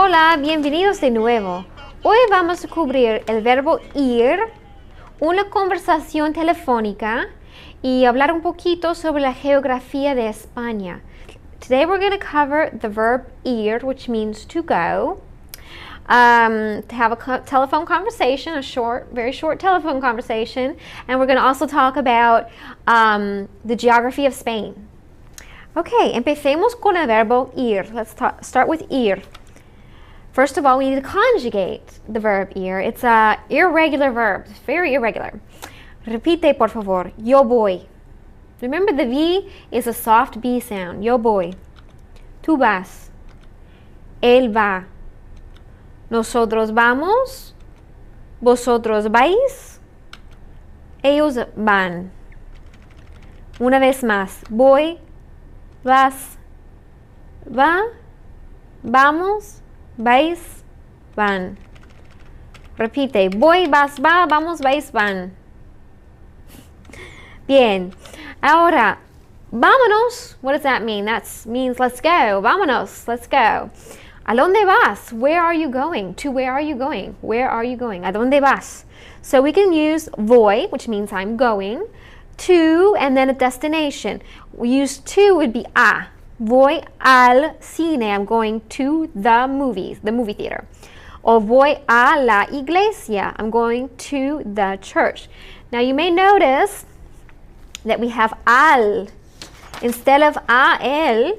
Hola, bienvenidos de nuevo. Hoy vamos a cubrir el verbo ir, una conversación telefónica y hablar un poquito sobre la geografía de España. Today we're going to cover the verb ir, which means to go, to have a telephone conversation, very short telephone conversation, and we're going to also talk about the geography of Spain. Okay, empecemos con el verbo ir. Let's start with ir. First of all, we need to conjugate the verb ir. It's an irregular verb, it's very irregular. Repite, por favor. Yo voy. Remember, the V is a soft B sound. Yo voy. Tú vas. Él va. Nosotros vamos. Vosotros vais. Ellos van. Una vez más. Voy. Vas. Va. Vamos. Vais, van. Repite. Voy, vas, va, vamos, vais, van. Bien. Ahora, vámonos. What does that mean? That means let's go. Vámonos. Let's go. ¿A dónde vas? Where are you going? To where are you going? Where are you going? ¿A dónde vas? So we can use voy, which means I'm going, to, and then a destination. We use to would be a. Voy al cine. I'm going to the movies, the movie theater. O voy a la iglesia. I'm going to the church. Now you may notice that we have al instead of a el.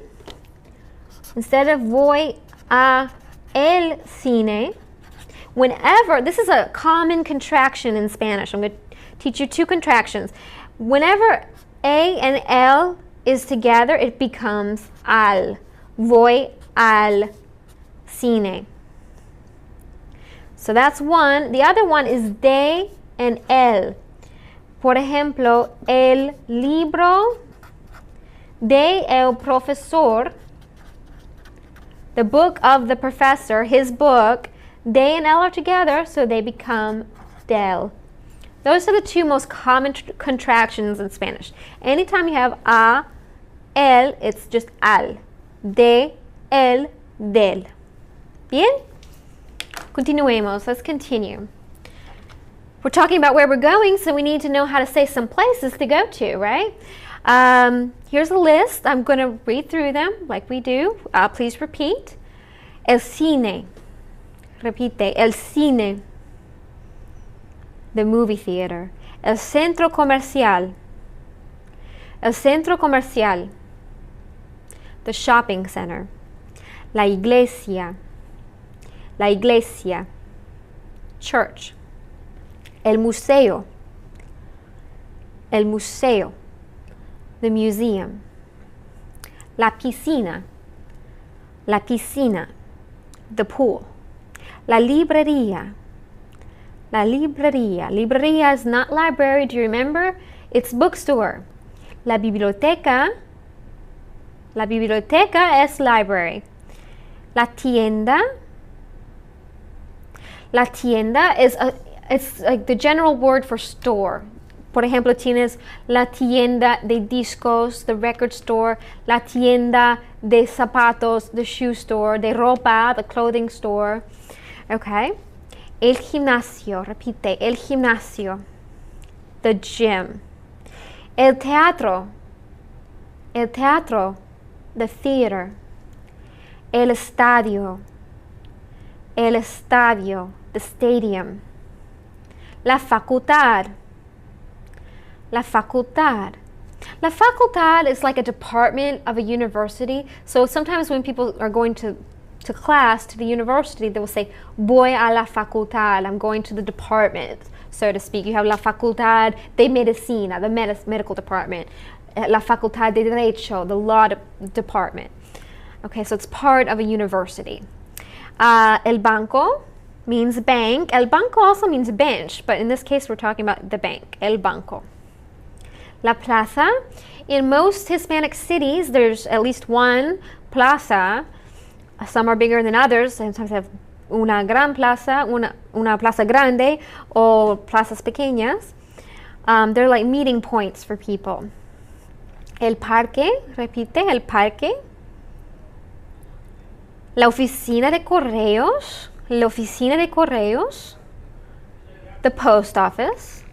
Instead of voy a el cine. Whenever, this is a common contraction in Spanish. I'm going to teach you two contractions. Whenever a and el is together, it becomes al. Voy al cine. So that's one. The other one is de and el. Por ejemplo, el libro de el profesor, the book of the professor, his book, de and el are together, so they become del. Those are the two most common contractions in Spanish. Anytime you have a, el, it's just al. De, el, del. Bien? Continuemos. Let's continue. We're talking about where we're going, so we need to know how to say some places to go to, right? Here's a list. I'm going to read through them like we do. Please repeat. El cine. Repite. El cine. The movie theater. El centro comercial. El centro comercial. The shopping center. La iglesia. La iglesia. Church. El museo. El museo. The museum. La piscina. La piscina. The pool. La librería. La librería. Librería is not library, do you remember? It's bookstore. La biblioteca. La biblioteca es library. La tienda. La tienda is it's like the general word for store. Por ejemplo, tienes la tienda de discos, the record store. La tienda de zapatos, the shoe store. De ropa, the clothing store. Okay. El gimnasio. Repite. El gimnasio. The gym. El teatro. El teatro. The theater. El estadio. El estadio. The stadium. La facultad. La facultad. La facultad is like a department of a university. So sometimes when people are going to class, to the university, they will say, voy a la facultad. I'm going to the department, so to speak. You have la facultad de medicina, the medical department. La facultad de derecho, the law department. Okay, so it's part of a university. El banco means bank. El banco also means bench, but in this case we're talking about the bank. El banco. La plaza. In most Hispanic cities, there's at least one plaza. Some are bigger than others. Sometimes have una gran plaza, una plaza grande, or plazas pequeñas. They're like meeting points for people. El parque, repite, el parque. La oficina de correos. La oficina de correos. The post office.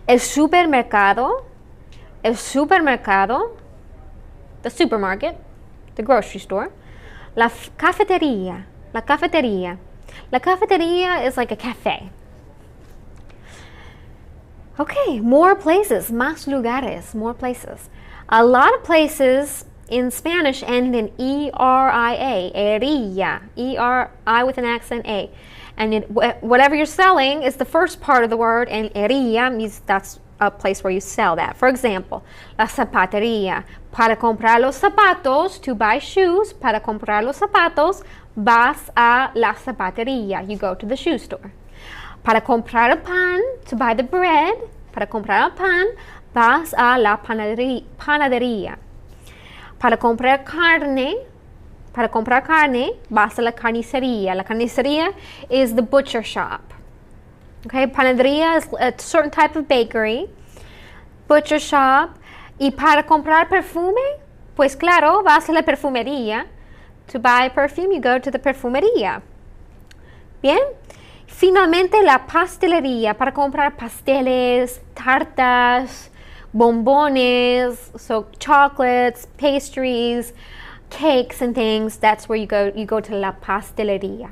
El supermercado. El supermercado. The supermarket. The grocery store. La cafetería. La cafetería. La cafetería is like a cafe. Okay, more places, más lugares, more places. A lot of places in Spanish end in E-R-I-A, erilla, E-R-I with an accent A. And whatever you're selling is the first part of the word, and erilla means that's a place where you sell that. For example, la zapatería. Para comprar los zapatos, to buy shoes, para comprar los zapatos, vas a la zapatería. You go to the shoe store. Para comprar el pan, to buy the bread, para comprar el pan, vas a la panadería. Para comprar carne, vas a la carnicería. La carnicería is the butcher shop. Okay, panadería is a certain type of bakery. Butcher shop. Y para comprar perfume, pues claro, vas a la perfumería. To buy perfume, you go to the perfumería. Bien. Finalmente, la pastelería, para comprar pasteles, tartas, bombones, so chocolates, pastries, cakes and things. That's where you go to la pastelería.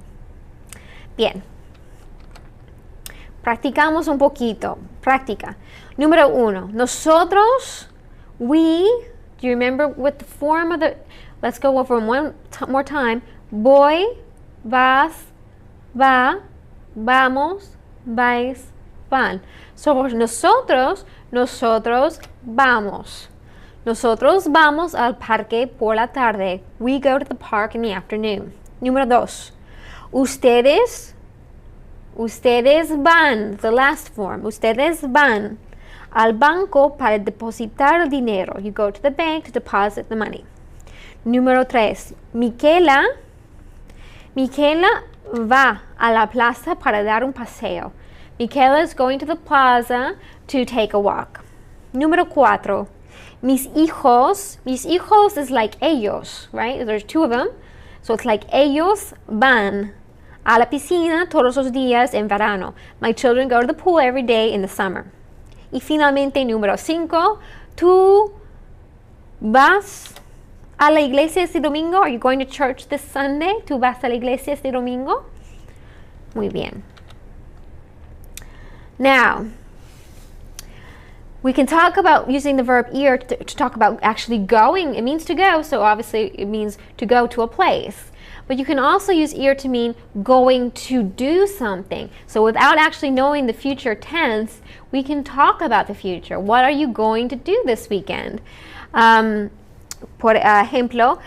Bien. Practicamos un poquito. Práctica. Número 1. Nosotros, we, do you remember what the form of the, let's go over one more time. Voy, vas, va, vamos, vais, van. So nosotros vamos. Nosotros vamos al parque por la tarde. We go to the park in the afternoon. Número 2. Ustedes van, the last form. Ustedes van al banco para depositar el dinero. You go to the bank to deposit the money. Número 3. Miquela va a la plaza para dar un paseo. Miquela is going to the plaza to take a walk. Número 4. Mis hijos is like ellos, right? There's 2 of them. So it's like ellos van a la piscina todos los días en verano. My children go to the pool every day in the summer. Y finalmente, número 5. Tú vas a la iglesia este domingo. Are you going to church this Sunday? ¿Tú vas a la iglesia este domingo? Muy bien. Now, we can talk about using the verb ir to talk about actually going. It means to go, so obviously it means to go to a place. But you can also use ir to mean going to do something. So without actually knowing the future tense, we can talk about the future. What are you going to do this weekend? Por ejemplo,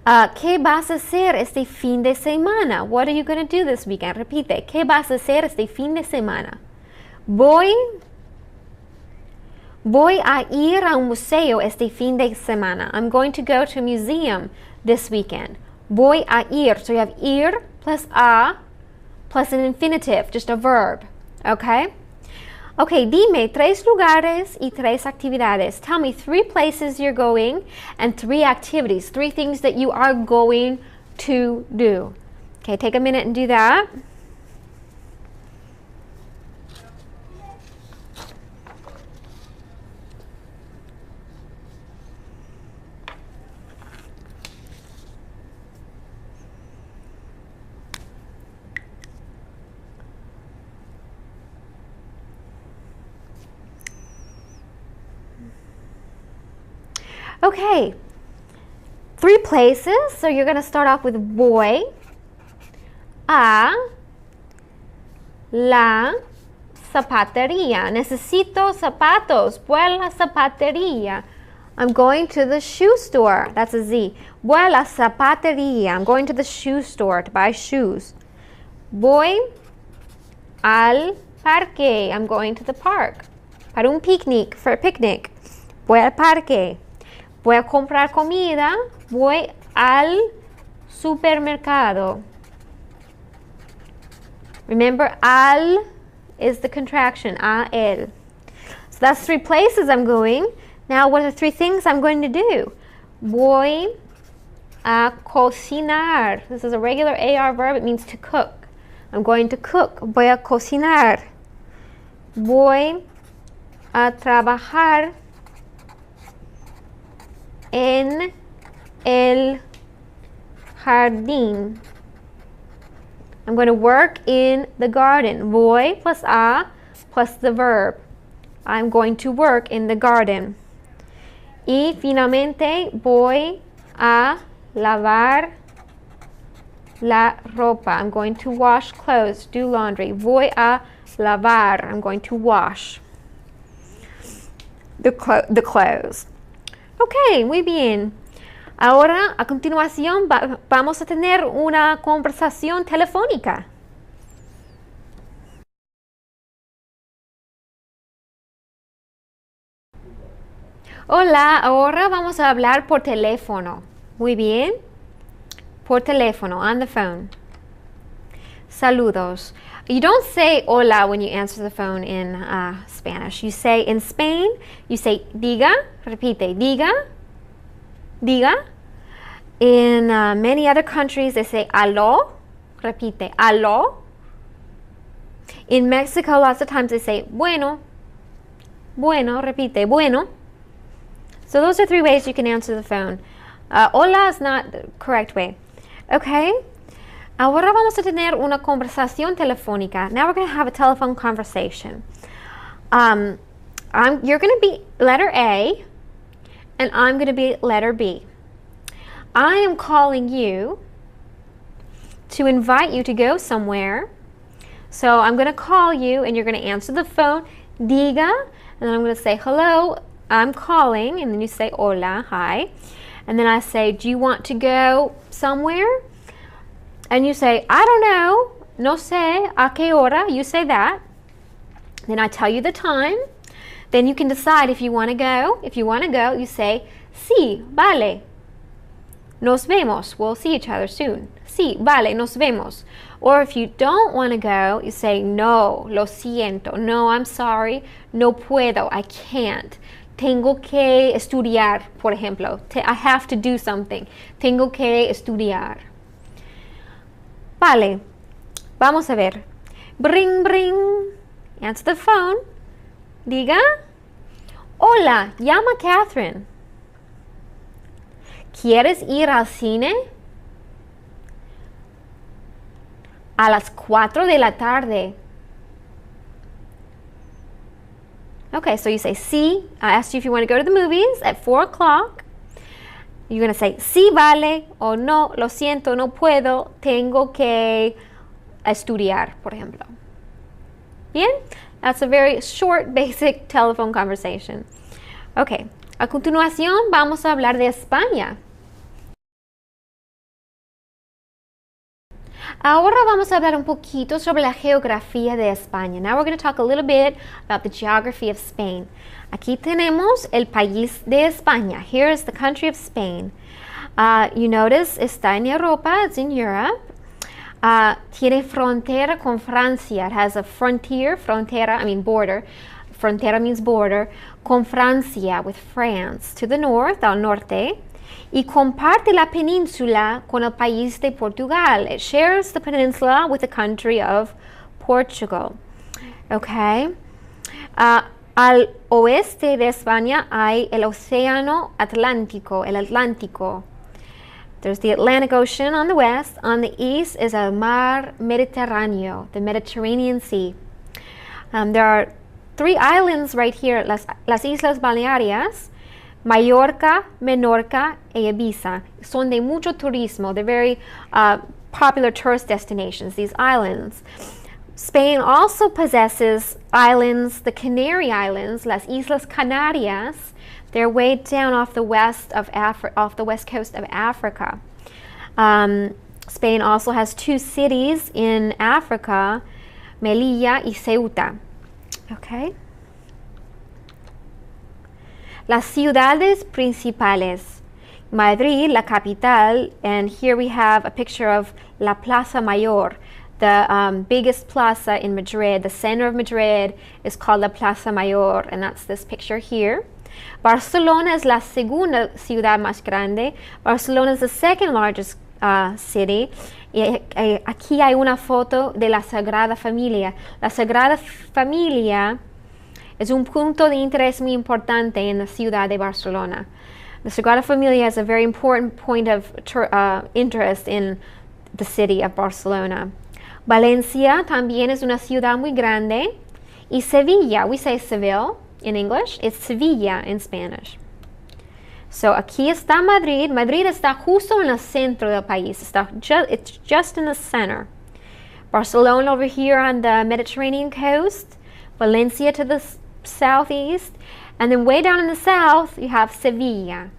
¿qué vas a hacer este fin de semana? What are you going to do this weekend? Repite, ¿qué vas a hacer este fin de semana? Voy a ir a un museo este fin de semana. I'm going to go to a museum this weekend. Voy a ir. So you have ir plus a plus an infinitive, just a verb. Okay? Okay, dime 3 lugares y 3 actividades. Tell me 3 places you're going and 3 activities, 3 things that you are going to do. Okay, take a minute and do that. Okay, 3 places. So you're going to start off with voy a la zapatería. Necesito zapatos. Voy a la zapatería. I'm going to the shoe store. That's a Z. Voy a la zapatería. I'm going to the shoe store to buy shoes. Voy al parque. I'm going to the park. Para un picnic, for a picnic. Voy al parque. Voy a comprar comida. Voy al supermercado. Remember, al is the contraction, a el. So that's 3 places I'm going. Now, what are the 3 things I'm going to do? Voy a cocinar. This is a regular AR verb. It means to cook. I'm going to cook. Voy a cocinar. Voy a trabajar en el jardín. I'm going to work in the garden. Voy plus a plus the verb. I'm going to work in the garden. Y finalmente voy a lavar la ropa. I'm going to wash clothes, do laundry. Voy a lavar. I'm going to wash the clothes. Ok, muy bien. Ahora, a continuación, vamos a tener una conversación telefónica. Hola, ahora vamos a hablar por teléfono. Muy bien. Por teléfono, on the phone. Saludos. You don't say hola when you answer the phone in Spanish. You say, in Spain, you say diga, repite, diga, diga. In many other countries, they say aló, repite, aló. In Mexico, lots of times they say bueno, bueno, repite, bueno. So those are 3 ways you can answer the phone. Hola is not the correct way. Okay? Ahora vamos a tener una conversación telefónica. Now we're going to have a telephone conversation. You're going to be letter A, and I'm going to be letter B. I am calling you to invite you to go somewhere. So I'm going to call you, and you're going to answer the phone, diga, and then I'm going to say, hello, I'm calling, and then you say, hola, hi. And then I say, do you want to go somewhere? And you say, I don't know, no sé, a qué hora, you say that. Then I tell you the time. Then you can decide if you want to go. If you want to go, you say, sí, vale. Nos vemos. We'll see each other soon. Sí, vale, nos vemos. Or if you don't want to go, you say, no, lo siento. No, I'm sorry. No puedo. I can't. Tengo que estudiar, por ejemplo. I have to do something. Tengo que estudiar. Vale. Vamos a ver. Bring, bring. Answer the phone. Diga. Hola, llama Catherine. ¿Quieres ir al cine? A las 4 de la tarde. Okay, so you say, sí. I asked you if you want to go to the movies at 4 o'clock. You're going to say, sí, vale, o no, lo siento, no puedo, tengo que estudiar, por ejemplo. Bien? That's a very short, basic telephone conversation. Okay, a continuación vamos a hablar de España. Ahora vamos a hablar un poquito sobre la geografía de España. Now we're going to talk a little bit about the geography of Spain. Aquí tenemos el país de España. Here is the country of Spain. You notice está en Europa, it's in Europe. Tiene frontera con Francia. It has a frontier, frontera, I mean border. Frontera means border. Con Francia, with France. To the north, al norte. Y comparte la península con el país de Portugal. It shares the peninsula with the country of Portugal. Okay. Al oeste de España hay el océano Atlántico, el Atlántico. There's the Atlantic Ocean on the west. On the east is el Mar Mediterráneo, the Mediterranean Sea. There are 3 islands right here, las Islas Baleares, Mallorca, Menorca, y Ibiza. Son de mucho turismo. They're very popular tourist destinations, these islands. Spain also possesses islands, the Canary Islands, las Islas Canarias. They're way down off the west coast of Africa. Spain also has 2 cities in Africa, Melilla y Ceuta. Okay. Las ciudades principales. Madrid, la capital, and here we have a picture of La Plaza Mayor, the biggest plaza in Madrid. The center of Madrid is called La Plaza Mayor, and that's this picture here. Barcelona es la segunda ciudad más grande. Barcelona is the second largest city. Y aquí hay una foto de la Sagrada Familia. La Sagrada Familia es un punto de interés muy importante en la ciudad de Barcelona. The Sagrada Familia is a very important point of interest in the city of Barcelona. Valencia también es una ciudad muy grande. Y Sevilla, we say Seville in English, it's Sevilla in Spanish. So aquí está Madrid. Madrid está justo en el centro del país. It's just in the center. Barcelona over here on the Mediterranean coast. Valencia to the southeast. And then way down in the south, you have Seville.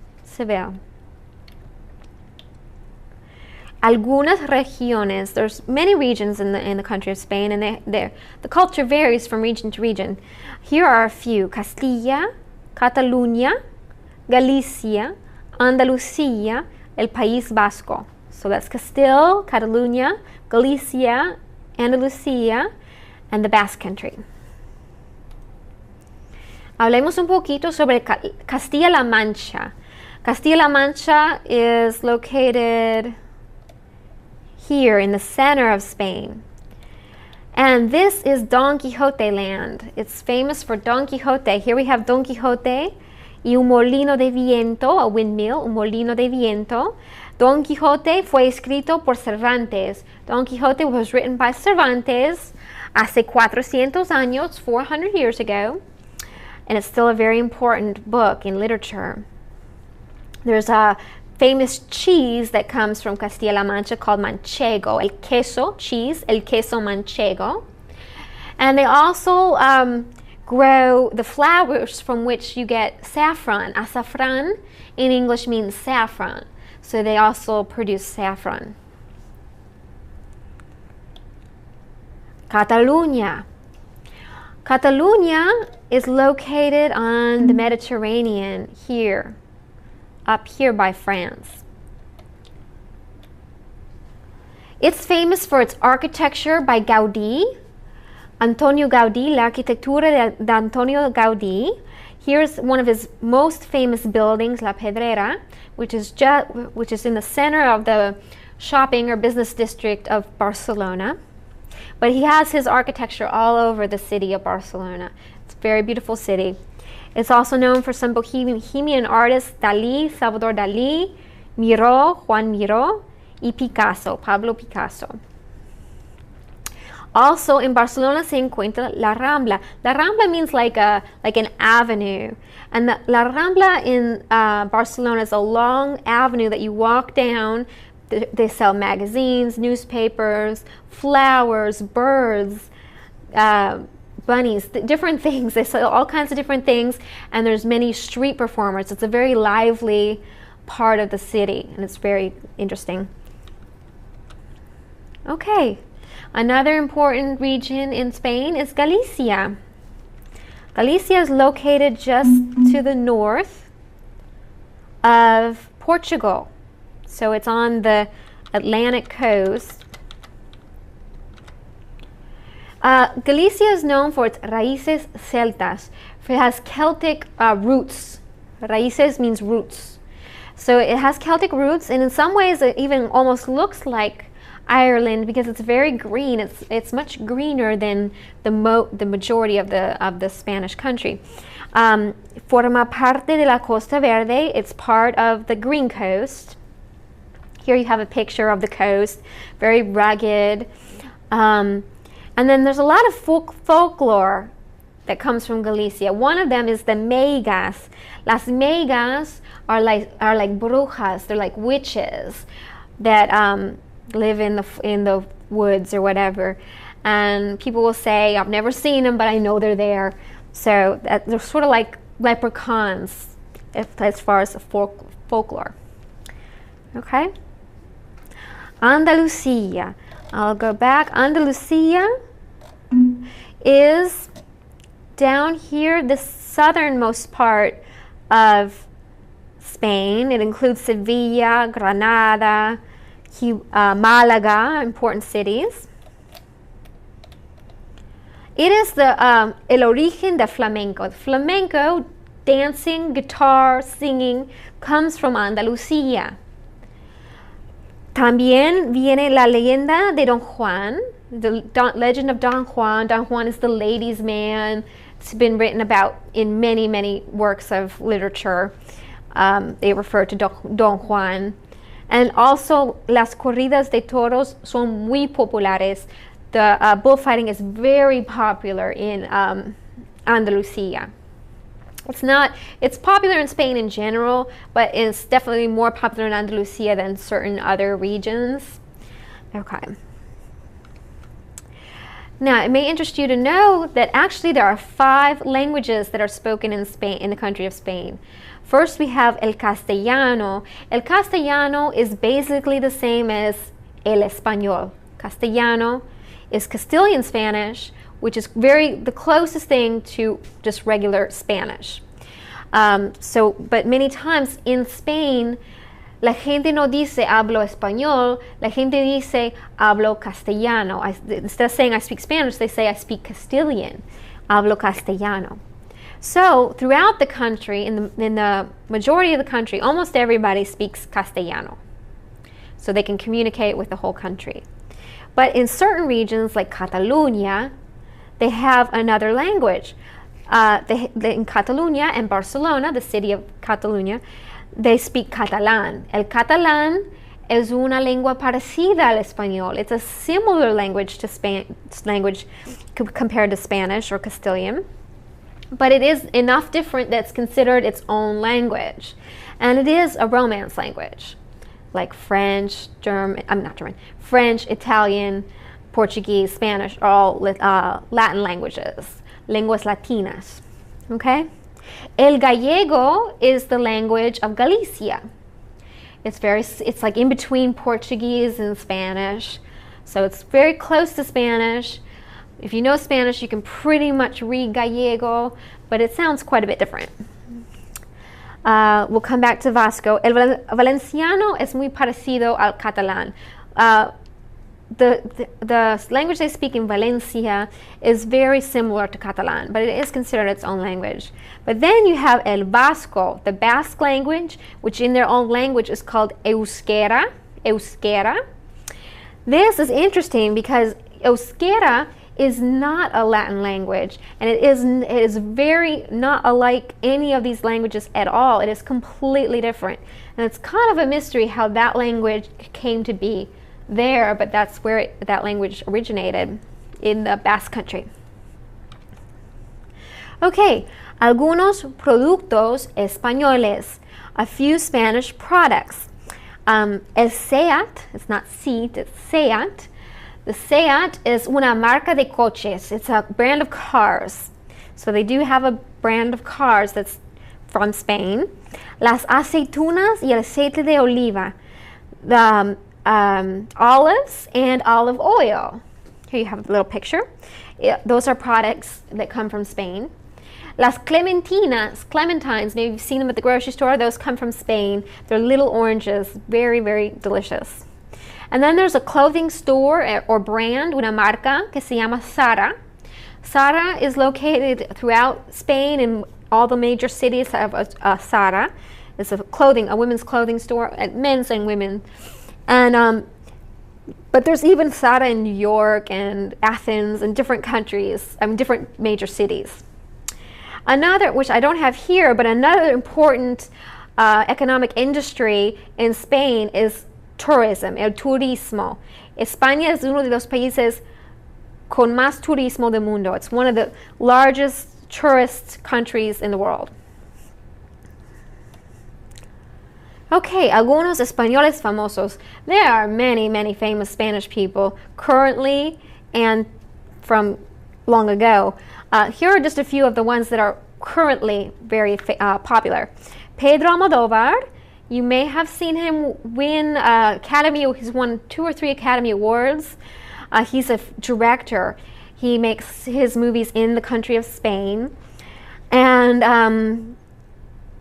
Algunas regiones, there's many regions in the country of Spain, and the culture varies from region to region. Here are a few: Castilla, Cataluña, Galicia, Andalucía, el País Vasco. So that's Castile, Catalunya, Galicia, Andalucía, and the Basque Country. Hablemos un poquito sobre Castilla-La Mancha. Castilla-La Mancha is located here in the center of Spain. And this is Don Quixote land. It's famous for Don Quixote. Here we have Don Quixote y un molino de viento, a windmill, un molino de viento. Don Quixote fue escrito por Cervantes. Don Quixote was written by Cervantes hace 400 años, 400 years ago. And it's still a very important book in literature. There's a famous cheese that comes from Castilla-La Mancha called manchego, el queso, cheese, el queso manchego. And they also grow the flowers from which you get saffron. Azafrán in English means saffron. So they also produce saffron. Catalunya. Catalunya is located on the Mediterranean here, up here by France. It's famous for its architecture by Gaudí, Antonio Gaudí, la arquitectura de Antonio Gaudí. Here's one of his most famous buildings, La Pedrera, which is in the center of the shopping or business district of Barcelona. But he has his architecture all over the city of Barcelona. It's a very beautiful city. It's also known for some bohemian artists, Dalí, Salvador Dalí, Miró, Juan Miró, y Picasso, Pablo Picasso. Also in Barcelona se encuentra La Rambla. La Rambla means like an avenue. And La Rambla in Barcelona is a long avenue that you walk down. They sell magazines, newspapers, flowers, birds, bunnies, different things. They sell all kinds of different things, and there's many street performers. It's a very lively part of the city, and it's very interesting. Okay, another important region in Spain is Galicia. Galicia is located just to the north of Portugal. So it's on the Atlantic coast. Galicia is known for its raíces celtas. It has Celtic roots. Raíces means roots. So it has Celtic roots, and in some ways it even almost looks like Ireland because it's very green. It's much greener than the majority of the Spanish country. Forma parte de la Costa Verde. It's part of the Green Coast. Here you have a picture of the coast, very rugged. And then there's a lot of folklore that comes from Galicia. One of them is the meigas. Las meigas are like brujas. They're like witches that live in the woods or whatever. And people will say, I've never seen them, but I know they're there. So they're sort of like leprechauns as far as folklore. Okay? Andalucía. I'll go back. Andalucía is down here, the southernmost part of Spain. It includes Sevilla, Granada, Málaga, important cities. It is el origen de flamenco. Flamenco dancing, guitar, singing comes from Andalucía. También viene la leyenda de Don Juan, the legend of Don Juan. Don Juan is the ladies' man. It's been written about in many, many works of literature. They refer to Don Juan. And also, las corridas de toros son muy populares. The bullfighting is very popular in Andalucía. It's popular in Spain in general, but it's definitely more popular in Andalucía than certain other regions. Okay. Now, it may interest you to know that actually there are 5 languages that are spoken in Spain, in the country of Spain. First, we have el castellano. El castellano is basically the same as el español. Castellano is Castilian Spanish, which is the closest thing to just regular Spanish. But many times in Spain, la gente no dice hablo español, la gente dice hablo castellano. Instead of saying I speak Spanish, they say I speak Castilian, hablo castellano. So throughout the country, in the majority of the country, almost everybody speaks castellano, so they can communicate with the whole country. But in certain regions like Catalonia, they have another language. In Catalonia and Barcelona, the city of Catalonia, they speak Catalan. El Catalán es una lengua parecida al español. It's a similar language to compared to Spanish or Castilian, but it is enough different that it's considered its own language. And it is a Romance language, like French, French, Italian, Portuguese, Spanish, are all Latin languages, lenguas latinas, okay? El gallego is the language of Galicia. It's like in between Portuguese and Spanish, so it's very close to Spanish. If you know Spanish, you can pretty much read gallego, but it sounds quite a bit different. We'll come back to Vasco. El valenciano es muy parecido al catalán. The language they speak in Valencia is very similar to Catalan, but it is considered its own language. But then you have el Vasco, the Basque language, which in their own language is called euskera. This is interesting because euskera is not a Latin language, and it is very not alike any of these languages at all. It is completely different, and it's kind of a mystery how that language came to be there, but that's where that language originated, in the Basque Country. Okay, algunos productos españoles, a few Spanish products. El Seat, it's not Seat, it's Seat. The Seat is una marca de coches. It's a brand of cars. So they do have a brand of cars that's from Spain. Las aceitunas y el aceite de oliva. The olives and olive oil. Here you have a little picture. Those are products that come from Spain. Las clementines, maybe you've seen them at the grocery store. Those come from Spain. They're little oranges, very, very delicious. And then there's a clothing store or brand, una marca, que se llama Zara. Zara is located throughout Spain, and all the major cities have a Zara. It's a women's clothing store, men's and women. And but there's even Zara in New York and Athens and different countries, different major cities. Another, which I don't have here, but another important economic industry in Spain is tourism, el turismo. España es uno de los países con más turismo del mundo. It's one of the largest tourist countries in the world. Okay, algunos españoles famosos. There are many, many famous Spanish people currently and from long ago. Here are just a few of the ones that are currently very popular. Pedro Almodóvar. You may have seen him win he's won 2 or 3 Academy Awards. He's a director. He makes his movies in the country of Spain. And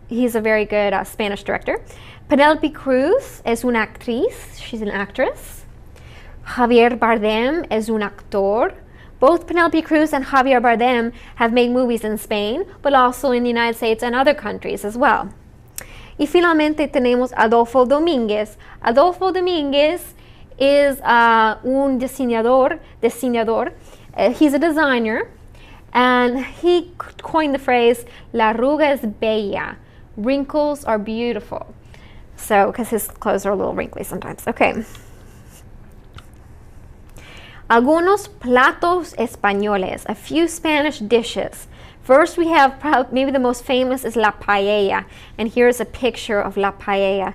he's a very good Spanish director. Penelope Cruz es una actriz. She's an actress. Javier Bardem es un actor. Both Penelope Cruz and Javier Bardem have made movies in Spain, but also in the United States and other countries as well. Y finalmente tenemos Adolfo Domínguez. Adolfo Domínguez is un diseñador. He's a designer, and he coined the phrase, La arruga es bella. Wrinkles are beautiful. So, because his clothes are a little wrinkly sometimes. Okay. Algunos platos españoles, a few Spanish dishes. First, we have maybe the most famous is la paella, and here's a picture of la paella.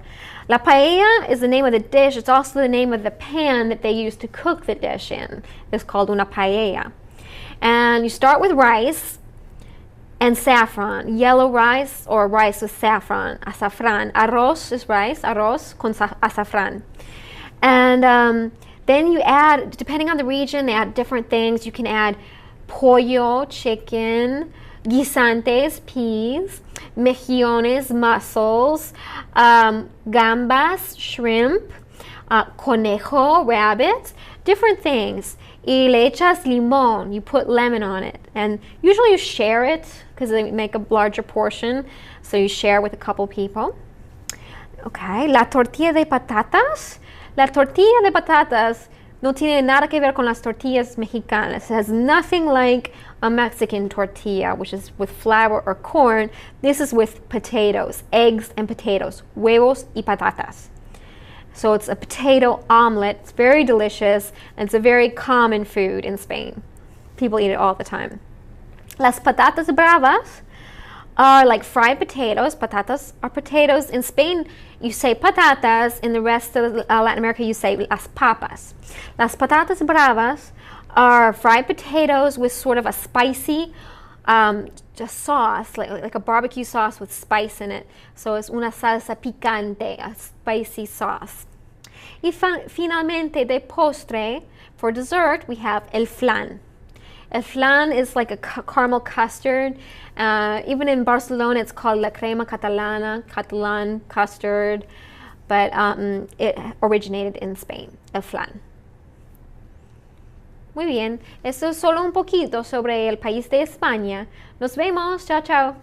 La paella is the name of the dish. It's also the name of the pan that they use to cook the dish in. It's called una paella. And you start with rice and saffron, yellow rice or rice with saffron, azafrán. Arroz is rice, arroz con azafrán. And then you add, depending on the region, they add different things. You can add pollo, chicken, guisantes, peas, mejillones, mussels, gambas, shrimp, conejo, rabbit, different things. Y le echas limón, you put lemon on it. And usually you share it because they make a larger portion, so you share with a couple people. Okay, la tortilla de patatas. La tortilla de patatas no tiene nada que ver con las tortillas mexicanas. It has nothing like a Mexican tortilla, which is with flour or corn. This is with potatoes, eggs and potatoes, huevos y patatas. So it's a potato omelet. It's very delicious, and it's a very common food in Spain. People eat it all the time. Las patatas bravas are like fried potatoes. Patatas are potatoes. In Spain, you say patatas. In the rest of Latin America, you say las papas. Las patatas bravas are fried potatoes with sort of a spicy just sauce, like a barbecue sauce with spice in it. So it's una salsa picante, a spicy sauce. Y finalmente, de postre, for dessert, we have el flan. El flan is like a caramel custard. Even in Barcelona, it's called la crema catalana, Catalan custard, but it originated in Spain, el flan. Muy bien, esto es solo un poquito sobre el país de España. Nos vemos, chao, chao.